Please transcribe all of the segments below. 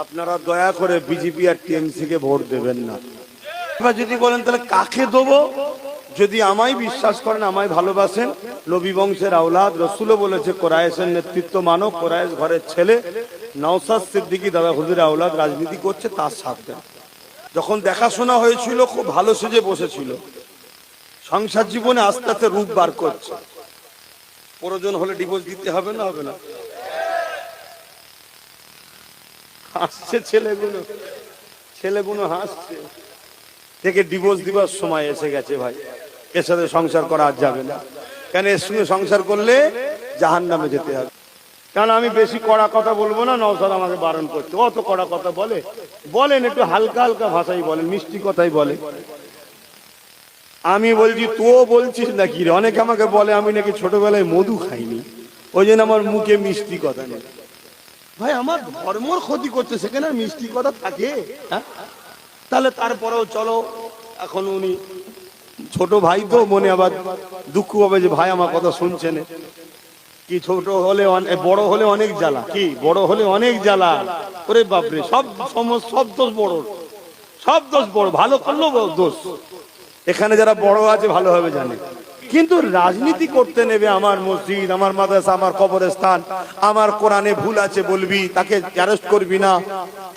আপনারা দয়া করে বিজেপি আর টিএমসি কে ভোট দেবেন না। এবার যদি বলেন তাহলে কাকে দেবো, যদি আমায় বিশ্বাস করেন, আমায় ভালোবাসেন, নবী বংশের আওলাদ, রসুলও বলেছে কোরাইশের নেতৃত্ব মানো, কোরাইশ ঘরের ছেলে নওশাদ সিদ্দিকী দাদা হুজুরের আওলাদ রাজনীতি করছে, তার সাথ দেন। যখন দেখাশোনা হয়েছিল খুব ভালো সেজে বসেছিল, সংসার জীবনে আস্তে আস্তে রূপ বার করছে। প্রয়োজন হলে ডিভোর্স দিতে হবে না, হবে না? হাসছে ছেলেগুলো হাসছে, থেকে ডিভোর্স দিবার সময় এসে গেছে ভাই। এর সাথে সংসার করা আর যাবে না, কেন এর সঙ্গে সংসার করলে জাহান্নামে যেতে হবে। কারণ আমি বেশি কড়া কথা বলবো না, নওশাদ আমাকে বারণ করছে, অত কড়া কথা বলেন একটু হালকা হালকা ভাষাই বলেন, মিষ্টি কথাই বলে। আমি বলছি তো বলছিস নাকি রে? অনেকে আমাকে বলে আমি নাকি ছোটবেলায় মধু খাইনি, ওই জন্য আমার মুখে মিষ্টি কথা নেই। ভাই আমার ধর্মর ক্ষতি করছে, সেখানে আর মিষ্টি কথা থাকে? হ্যাঁ, তাহলে তারপরেও চলো, এখন উনি ছোট ভাই তো মনে আবার দুঃখ হবে যে ভাই আমার কথা শুনছে না। কি ছোট হলে বড় হলে অনেক জ্বালা, কি বড় হলে অনেক জ্বালা। ওরে বাপরে, সব দোষ বড়, সব দোষ বড়, ভালো করলেও দোষ। এখানে যারা বড় আছে ভালোভাবে জানে, কিন্তু রাজনীতি করতে নেবে আমার মসজিদ, আমার মাদ্রাসা, আমার কবরস্থান, আমার কোরআনে ভুল আছে বলবি, তাকে অ্যারেস্ট করবি না,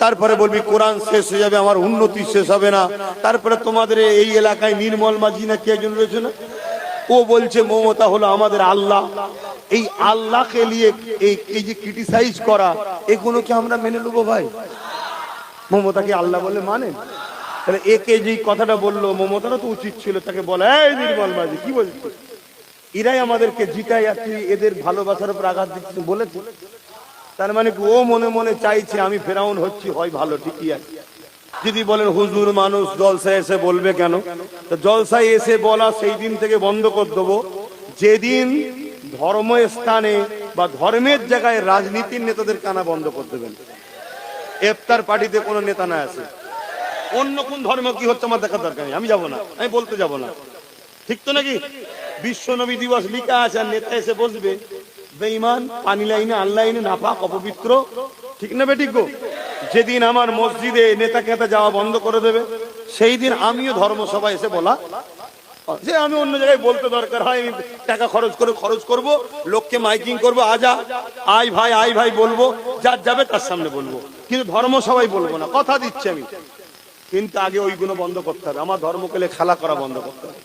তারপরে বলবি কোরআন শেষ হয়ে যাবে, আমার উন্নতি শেষ হবে না। তারপরে তোমাদের এই এলাকায় নির্মল মাঝি না কি একজন রয়েছে না, ও বলছে মমতা হলো আমাদের আল্লাহ। এই আল্লাহকে নিয়ে এই যে ক্রিটিসাইজ করা, এগুলো কি আমরা মেনে নেবো ভাই? মমতাকে আল্লাহ বলে মানেন? তাহলে একে যে কথাটা বললো, মমতারও তো উচিত ছিল তাকে বলা, এই নির্মল মাঝি কি বলছিস, এরাই আমাদেরকে জিতাই, আর তুই এদের ভালোবাসার উপর আঘাত দিচ্ছিস বলেছে। তার মানে ও মনে মনে চাইছে আমি ফেরাউন হচ্ছি, হয় ভালো, ঠিকই আছে। যদি বলেন হুজুর মানুষ জলসায় এসে বলবে কেন, তো জলসায় এসে বলা সেই দিন থেকে বন্ধ করে দেবো যেদিন ধর্মস্থানে বা ধর্মের জায়গায় রাজনীতির নেতাদের কানা বন্ধ করে দেবেন। ইফতার পার্টিতে কোনো নেতা না আছে, অন্য কোন ধর্ম কি হচ্ছে আমার দেখার দরকার নেই, আমি যাবো না, আমি বলতে যাবো না, ঠিক তো নাকি? বিশ্ব নবী দিবস লিখা আছে, আর নেতা এসে বসবে বেঈমান, পানি লাইনে, আল্লাহ লাইনে, নাপাক, অপবিত্র, ঠিক না বেঠিক গো? যেদিন আমার মসজিদে নেতা কেতা যাওয়া বন্ধ করে দেবে, সেই দিন আমিও ধর্মসভা এসে বলা যে আমি অন্য জায়গায় বলতে দরকার হয়, আমি টাকা খরচ করব, লোককে মাইকিং করবো, আয় ভাই বলবো, যার যাবে তার সামনে বলবো, কিন্তু ধর্মসভায় বলবো না, কথা দিচ্ছি আমি। কিন্তু আগে ওইগুলো বন্ধ করতে হবে, আমার ধর্মকে খেলা করা বন্ধ করতে হবে।